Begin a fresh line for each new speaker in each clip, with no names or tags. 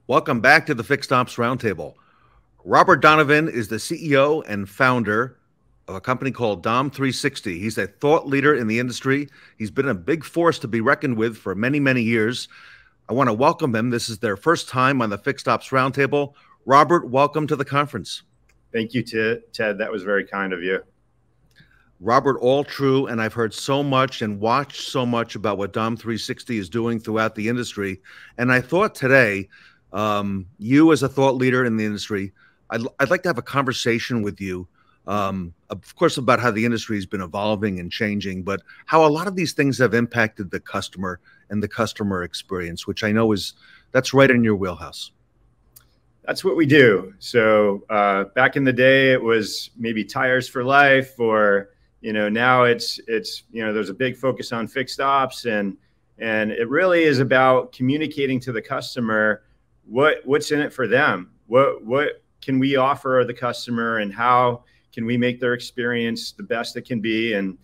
Welcome back to the Fixed Ops Roundtable. Robert Donovan is the CEO and founder of a company called Dom360. He's a thought leader in the industry. He's been a big force to be reckoned with for many, many years. I want to welcome him. This is their first time on the Fixed Ops Roundtable. Robert, welcome to the conference.
Thank you, Ted. That was very kind of you.
Robert, all true, and I've heard so much and watched so much about what Dom360 is doing throughout the industry. And I thought today, you as a thought leader in the industry, I'd like to have a conversation with you, of course, about how the industry has been evolving and changing, but how a lot of these things have impacted the customer and the customer experience, which I know that's right in your wheelhouse.
That's what we do. So back in the day, it was maybe tires for life, or now it's there's a big focus on fixed ops, and it really is about communicating to the customer what's in it for them. What can we offer the customer, and how can we make their experience the best it can be, and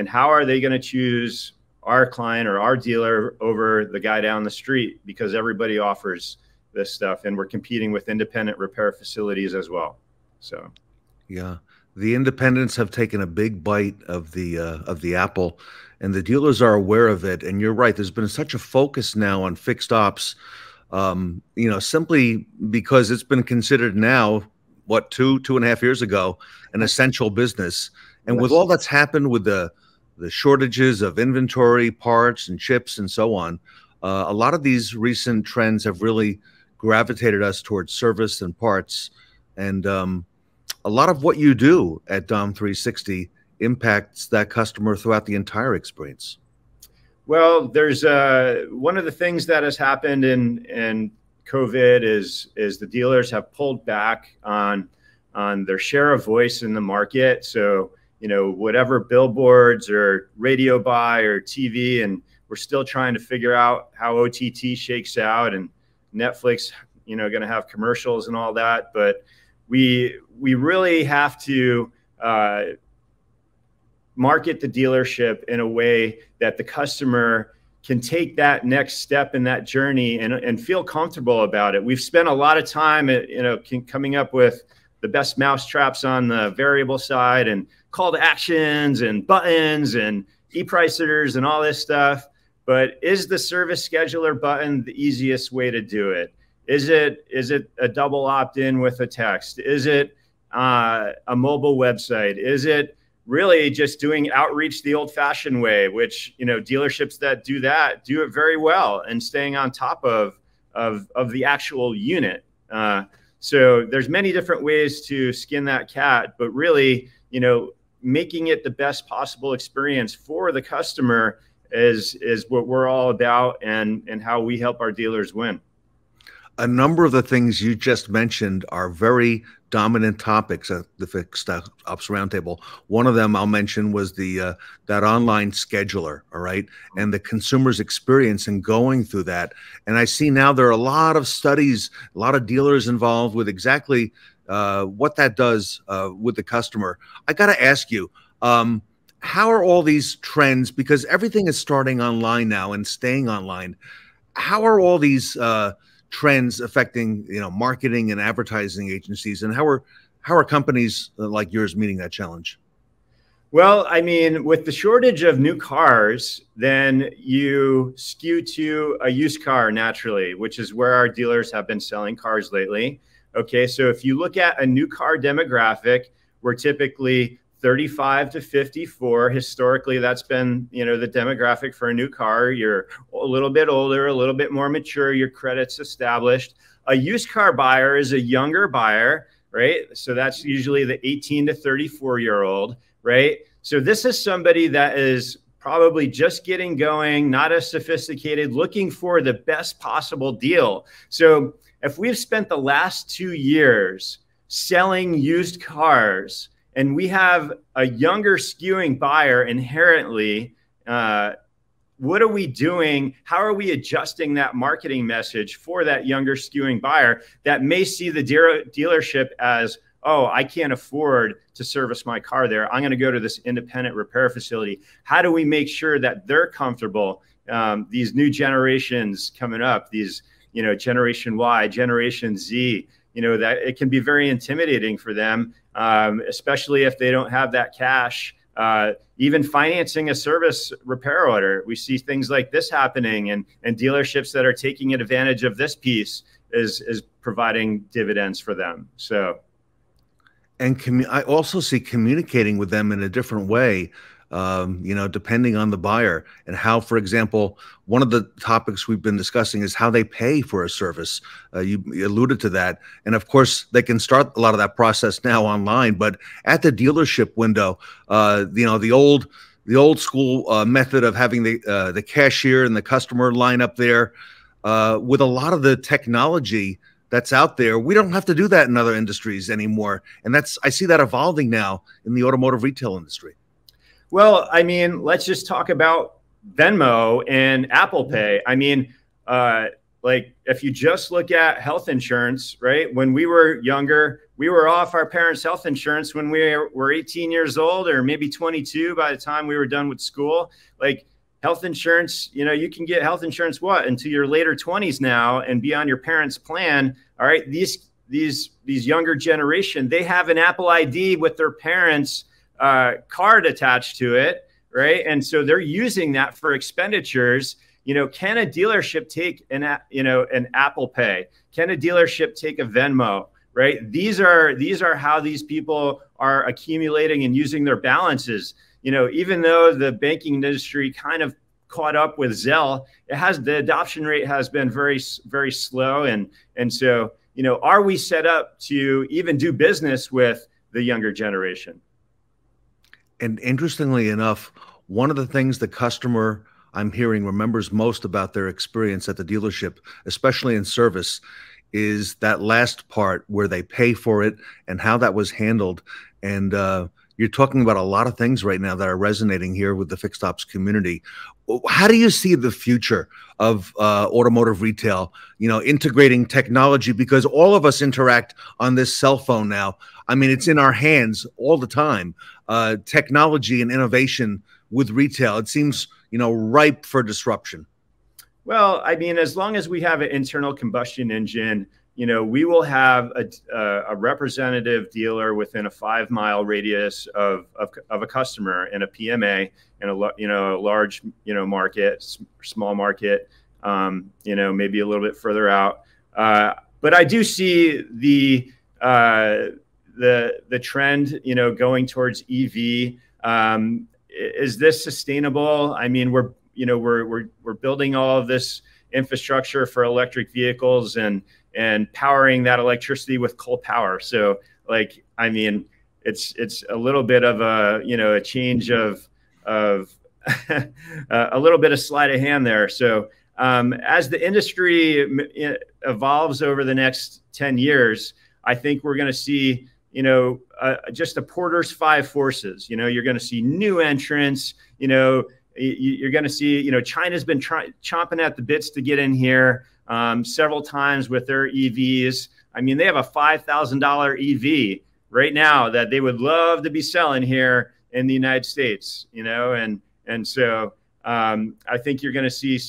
how are they going to choose our client or our dealer over the guy down the street, because everybody offers this stuff, and we're competing with independent repair facilities as well. So
yeah, the independents have taken a big bite of the apple, and the dealers are aware of it. And you're right, there's been such a focus now on fixed ops, simply because it's been considered now, what, two and a half years ago, an essential business. And
yes,
with all that's happened with the shortages of inventory, parts and chips and so on, a lot of these recent trends have really gravitated us towards service and parts. And a lot of what you do at Dom360 impacts that customer throughout the entire experience.
Well, there's one of the things that has happened in COVID is the dealers have pulled back on their share of voice in the market. So, whatever billboards or radio buy or TV, and we're still trying to figure out how OTT shakes out, and Netflix, going to have commercials and all that. But we really have to market the dealership in a way that the customer can take that next step in that journey and feel comfortable about it. We've spent a lot of time, coming up with the best mousetraps on the variable side, and call to actions and buttons and e-pricers and all this stuff. But is the service scheduler button the easiest way to do it? Is it a double opt-in with a text? Is it a mobile website? Is it really just doing outreach the old-fashioned way, which dealerships that do that do it very well, and staying on top of the actual unit? So there's many different ways to skin that cat, but really, making it the best possible experience for the customer is what we're all about, and how we help our dealers win.
A number of the things you just mentioned are very dominant topics at the Fixed Ops Roundtable. One of them I'll mention was that online scheduler, all right, and the consumer's experience in going through that. And I see now there are a lot of studies, a lot of dealers involved with exactly what that does with the customer. I got to ask you, how are all these trends, because everything is starting online now and staying online, how are all these trends affecting marketing and advertising agencies, and how are companies like yours meeting that challenge?
Well, I mean, with the shortage of new cars, then you skew to a used car naturally, which is where our dealers have been selling cars lately. Okay, so if you look at a new car demographic, we're typically 35 to 54. Historically, that's been, the demographic for a new car. You're a little bit older, a little bit more mature, your credit's established. A used car buyer is a younger buyer, right? So that's usually the 18 to 34-year-old, right? So this is somebody that is probably just getting going, not as sophisticated, looking for the best possible deal. So if we've spent the last 2 years selling used cars, and we have a younger skewing buyer inherently, what are we doing? How are we adjusting that marketing message for that younger skewing buyer that may see the dealership as, oh, I can't afford to service my car there, I'm going to go to this independent repair facility? How do we make sure that they're comfortable? These new generations coming up, these Generation Y, Generation Z, that it can be very intimidating for them, especially if they don't have that cash. Even financing a service repair order, we see things like this happening, and dealerships that are taking advantage of this piece is providing dividends for them. So,
and I also see communicating with them in a different way, depending on the buyer and how, for example, one of the topics we've been discussing is how they pay for a service. You alluded to that. And of course, they can start a lot of that process now online, but at the dealership window, the old school method of having the cashier and the customer line up there, with a lot of the technology that's out there, we don't have to do that in other industries anymore. And I see that evolving now in the automotive retail industry.
Well, I mean, let's just talk about Venmo and Apple Pay. I mean, like if you just look at health insurance, right? When we were younger, we were off our parents' health insurance when we were 18 years old, or maybe 22 by the time we were done with school. Like health insurance, you can get health insurance into your later 20s now and be on your parents' plan. All right, these younger generation, they have an Apple ID with their parents' card attached to it, right? And so they're using that for expenditures. Can a dealership take an Apple Pay? Can a dealership take a Venmo? Right? These are how these people are accumulating and using their balances. Even though the banking industry kind of caught up with Zelle, the adoption rate has been very, very slow. And so, are we set up to even do business with the younger generation?
And interestingly enough, one of the things the customer, I'm hearing, remembers most about their experience at the dealership, especially in service, is that last part where they pay for it and how that was handled. And you're talking about a lot of things right now that are resonating here with the fixed ops community. How do you see the future of automotive retail, integrating technology? Because all of us interact on this cell phone now. I mean, it's in our hands all the time. Technology and innovation with retail, it seems, ripe for disruption.
Well, I mean, as long as we have an internal combustion engine, we will have a representative dealer within a 5-mile radius of a customer in a PMA in a large market, small market, maybe a little bit further out. But I do see the trend going towards EV. Is this sustainable? I mean, we're building all of this infrastructure for electric vehicles and powering that electricity with coal power. So I mean, it's a little bit of a change of a little bit of sleight of hand there. So as the industry evolves over the next 10 years, I think we're going to see, just a Porter's 5 forces. You're going to see new entrants, you're going to see, China's been chomping at the bits to get in here several times with their EVs. I mean, they have a $5,000 EV right now that they would love to be selling here in the United States, and so I think you're going to see,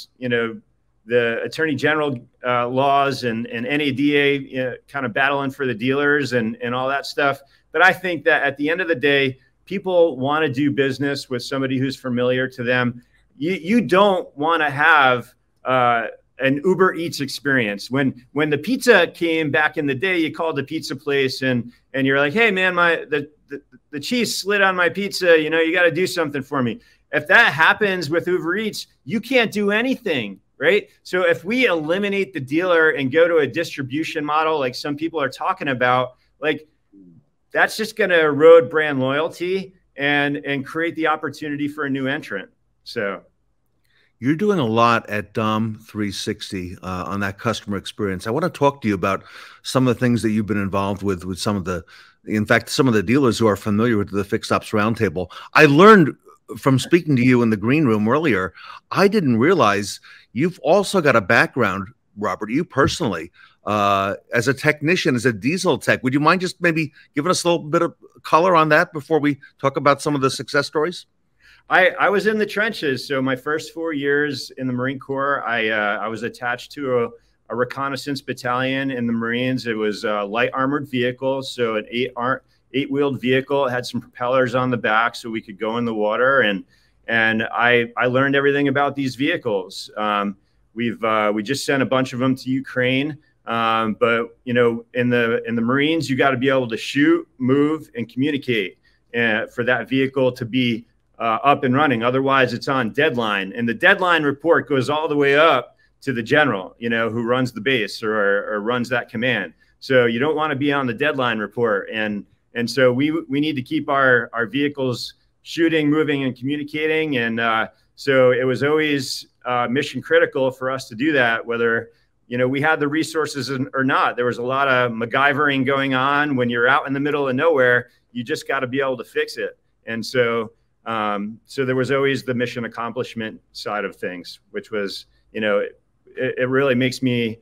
the Attorney General laws and NADA kind of battling for the dealers and all that stuff. But I think that at the end of the day, people want to do business with somebody who's familiar to them. You don't want to have an Uber Eats experience. When the pizza came back in the day, you called the pizza place and you're like, hey man, the cheese slid on my pizza. You got to do something for me. If that happens with Uber Eats, you can't do anything, right? So if we eliminate the dealer and go to a distribution model, like some people are talking about, that's just going to erode brand loyalty and create the opportunity for a new entrant. So
you're doing a lot at Dom 360 on that customer experience. I want to talk to you about some of the things that you've been involved with some of the dealers who are familiar with the Fixed Ops Roundtable. I learned from speaking to you in the green room earlier, I didn't realize you've also got a background, Robert, you personally, as a technician, as a diesel tech. Would you mind just maybe giving us a little bit of color on that before we talk about some of the success stories?
I was in the trenches. So my first 4 years in the Marine Corps, I was attached to a reconnaissance battalion in the Marines. It was a light armored vehicle, so an eight-wheeled vehicle. It had some propellers on the back, so we could go in the water. And I learned everything about these vehicles. We just sent a bunch of them to Ukraine. But you know, in the Marines, you got to be able to shoot, move, and communicate for that vehicle to be up and running. Otherwise, it's on deadline, and the deadline report goes all the way up to the general, you know, who runs the base or runs that command. So you don't want to be on the deadline report, and so we need to keep our vehicles shooting, moving, and communicating, and so it was always mission critical for us to do that, whether you know we had the resources or not. There was a lot of MacGyvering going on. When you're out in the middle of nowhere, you just got to be able to fix it, and so there was always the mission accomplishment side of things, which was, you know, it really makes me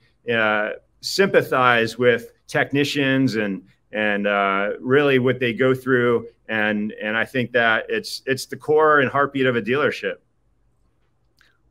sympathize with technicians and really what they go through. And I think that it's the core and heartbeat of a dealership.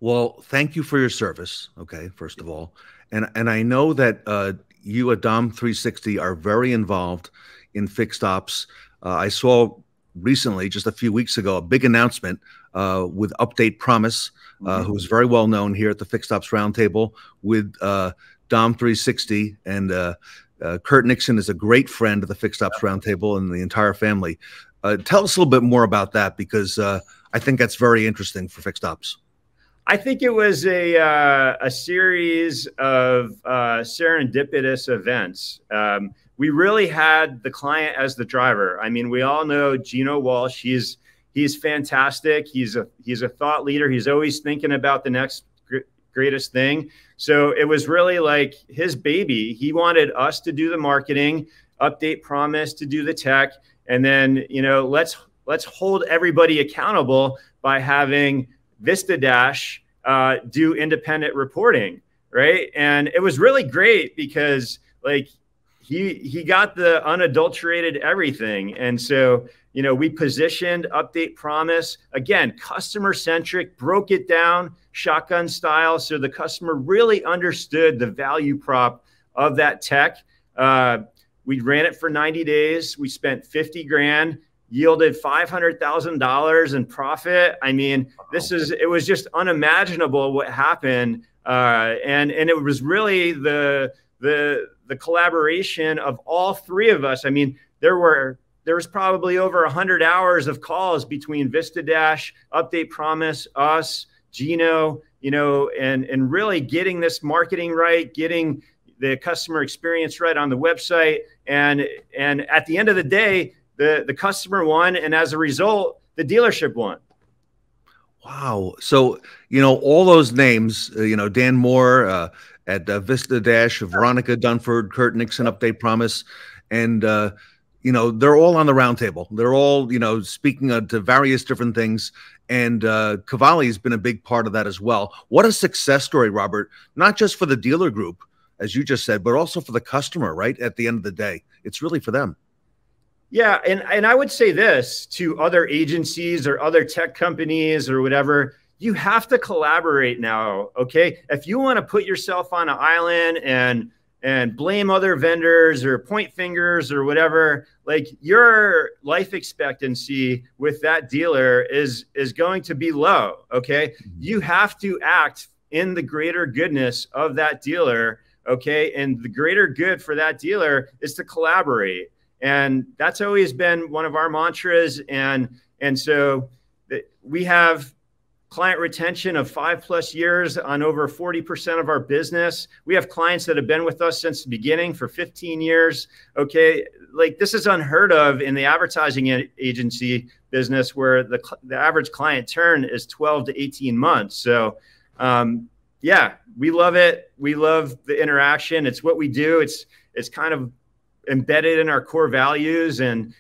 Well, thank you for your service. Okay. First of all. And I know that you at Dom 360 are very involved in fixed ops. I saw recently, just a few weeks ago, a big announcement with Update Promise, who is very well known here at the Fixed Ops Roundtable with Dom 360. And Kurt Nixon is a great friend of the Fixed Ops Roundtable and the entire family. Tell us a little bit more about that, because I think that's very interesting for fixed ops.
I think it was a series of serendipitous events. We really had the client as the driver. I mean, we all know Gino Walsh. He's fantastic. He's a thought leader. He's always thinking about the next greatest thing. So it was really like his baby. He wanted us to do the marketing, Update Promise to do the tech, and then, you know, let's hold everybody accountable by having VistaDash do independent reporting, right? And it was really great because, like, he got the unadulterated everything. And so, you know, we positioned Update Promise, again, customer centric, broke it down shotgun style, so the customer really understood the value prop of that tech. We ran it for 90 days. We spent 50 grand, yielded $500,000 in profit. I mean, it was just unimagiable what happened. And it was really the collaboration of all three of us. I mean, there was probably over 100 hours of calls between VistaDash, Update Promise, us, Gino, you know, and really getting this marketing right, getting the customer experience right on the website. And at the end of the day, the customer won. And as a result, the dealership won.
Wow. So, you know, all those names, you know, Dan Moore at VistaDash, Veronica Dunford, Kurt Nixon, Update Promise, and, you know, they're all on the roundtable. They're all, you know, speaking to various different things. And Cavalli has been a big part of that as well. What a success story, Robert, not just for the dealer group, as you just said, but also for the customer, right? At the end of the day, it's really for them.
Yeah. And I would say this to other agencies or other tech companies or whatever, you have to collaborate now. Okay. If you want to put yourself on an island and blame other vendors or point fingers or whatever, like, your life expectancy with that dealer is going to be low. Okay. You have to act in the greater goodness of that dealer. Okay. And the greater good for that dealer is to collaborate. And that's always been one of our mantras. And so we have client retention of 5+ years on over 40% of our business. We have clients that have been with us since the beginning for 15 years. Okay. Like, this is unheard of in the advertising agency business, where the average client turn is 12 to 18 months. So, yeah, we love it. We love the interaction. It's what we do. It's kind of embedded in our core values, and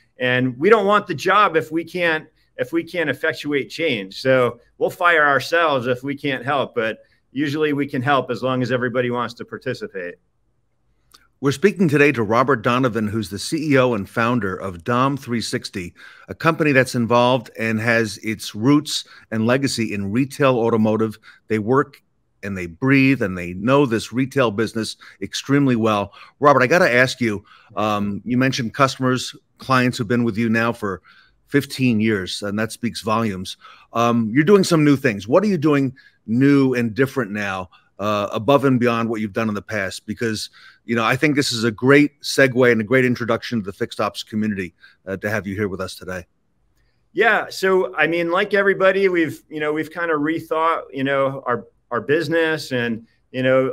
we don't want the job if we can't effectuate change. So we'll fire ourselves if we can't help, but usually we can help as long as everybody wants to participate.
We're speaking today to Robert Donovan, who's the CEO and founder of Dom 360, a company that's involved and has its roots and legacy in retail automotive. They work and they breathe and they know this retail business extremely well. Robert, I got to ask you, you mentioned customers, clients who've been with you now for 15 years, and that speaks volumes. You're doing some new things. What are you doing new and different now, above and beyond what you've done in the past? Because, I think this is a great segue and a great introduction to the fixed ops community to have you here with us today.
Yeah. So, I mean, like everybody, we've kind of rethought, our business, and,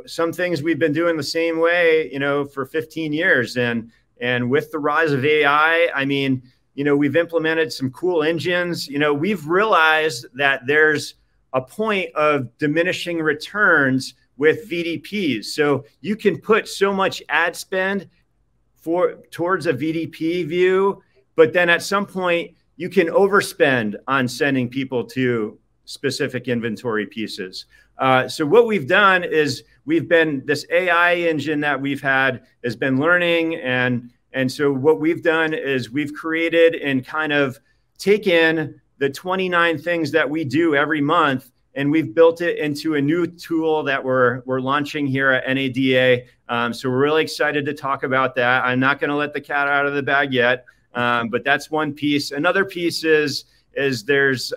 some things we've been doing the same way, for 15 years. And with the rise of AI, I mean, we've implemented some cool engines. We've realized that there's a point of diminishing returns with VDPs. So you can put so much ad spend towards a VDP view, but then at some point you can overspend on sending people to specific inventory pieces. So what we've done is this AI engine that we've had has been learning, and so what we've done is we've created and kind of taken the 29 things that we do every month, and we've built it into a new tool that we're launching here at NADA. So we're really excited to talk about that. I'm not going to let the cat out of the bag yet, but that's one piece. Another piece is there's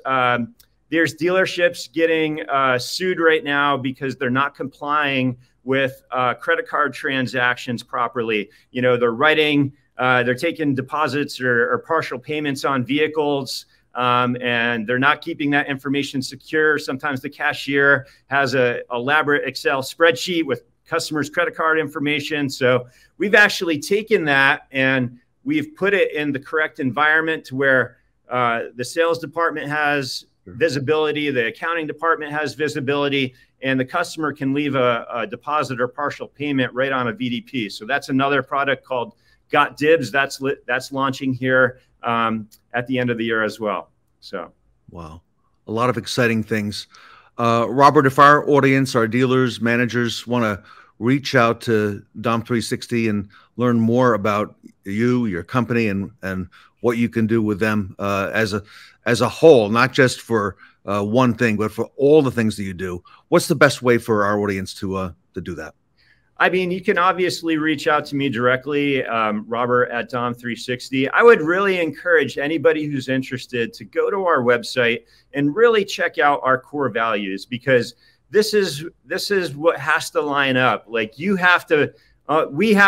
dealerships getting sued right now because they're not complying with credit card transactions properly. They're taking deposits or partial payments on vehicles, and they're not keeping that information secure. Sometimes the cashier has an elaborate Excel spreadsheet with customers' credit card information. So we've actually taken that and we've put it in the correct environment to where the sales department has visibility, the accounting department has visibility, and the customer can leave a deposit or partial payment right on a VDP. So that's another product called Got Dibs. That's launching here at the end of the year as well. So,
wow, a lot of exciting things. Robert, if our audience, our dealers, managers want to reach out to Dom360 and learn more about you, your company, and what you can do with them as a whole, not just for one thing, but for all the things that you do, what's the best way for our audience to do that?
I mean, you can obviously reach out to me directly, Robert at Dom360. I would really encourage anybody who's interested to go to our website and really check out our core values, because this is what has to line up. Like, we have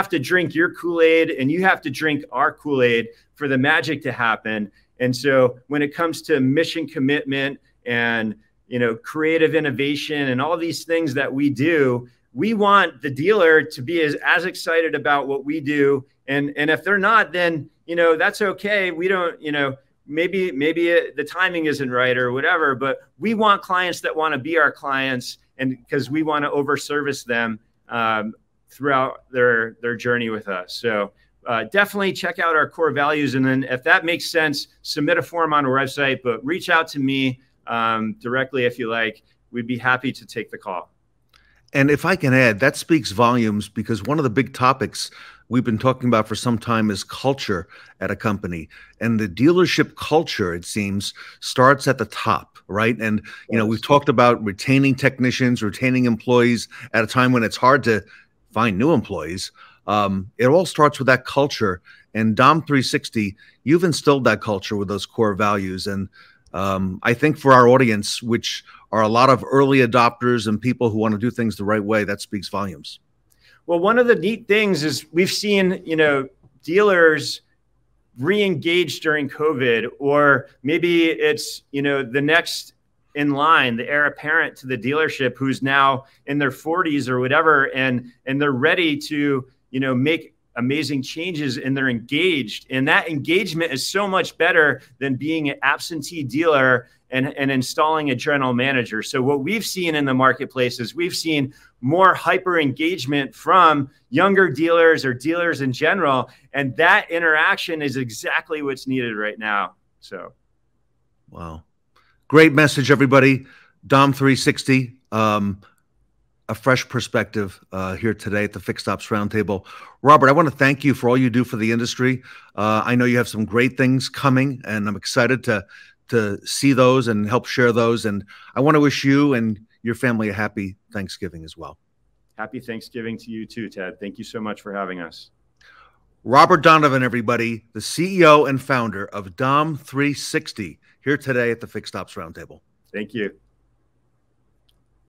to drink your Kool-Aid and you have to drink our Kool-Aid for the magic to happen. And so when it comes to mission commitment and, creative innovation and all these things that we do, we want the dealer to be as excited about what we do. And if they're not, then, that's okay. We don't, maybe the timing isn't right or whatever, but we want clients that want to be our clients, and because we want to overservice them throughout their journey with us. So definitely check out our core values. And then if that makes sense, submit a form on our website, but reach out to me directly if you like. We'd be happy to take the call.
And if I can add, that speaks volumes, because one of the big topics we've been talking about for some time is culture at a company. And the dealership culture, it seems, starts at the top, right? And, we've talked about retaining technicians, retaining employees at a time when it's hard to find new employees. It all starts with that culture. And Dom360, you've instilled that culture with those core values. And I think for our audience, which are a lot of early adopters and people who want to do things the right way, that speaks volumes.
Well, one of the neat things is we've seen, dealers re-engage during COVID, or maybe it's, the next in line, the heir apparent to the dealership who's now in their 40s or whatever, and they're ready to, make amazing changes, and they're engaged. And that engagement is so much better than being an absentee dealer and installing a general manager. So what we've seen in the marketplace is we've seen more hyper engagement from younger dealers or dealers in general. And that interaction is exactly what's needed right now. So.
Wow. Great message, everybody. Dom360, a fresh perspective here today at the Fixed Ops Roundtable. Robert, I want to thank you for all you do for the industry. I know you have some great things coming, and I'm excited to see those and help share those. And I want to wish you and your family a happy Thanksgiving as well.
Happy Thanksgiving to you too, Ted. Thank you so much for having us.
Robert Donovan, everybody, the CEO and founder of Dom 360, here today at the Fixed Ops Roundtable.
Thank you.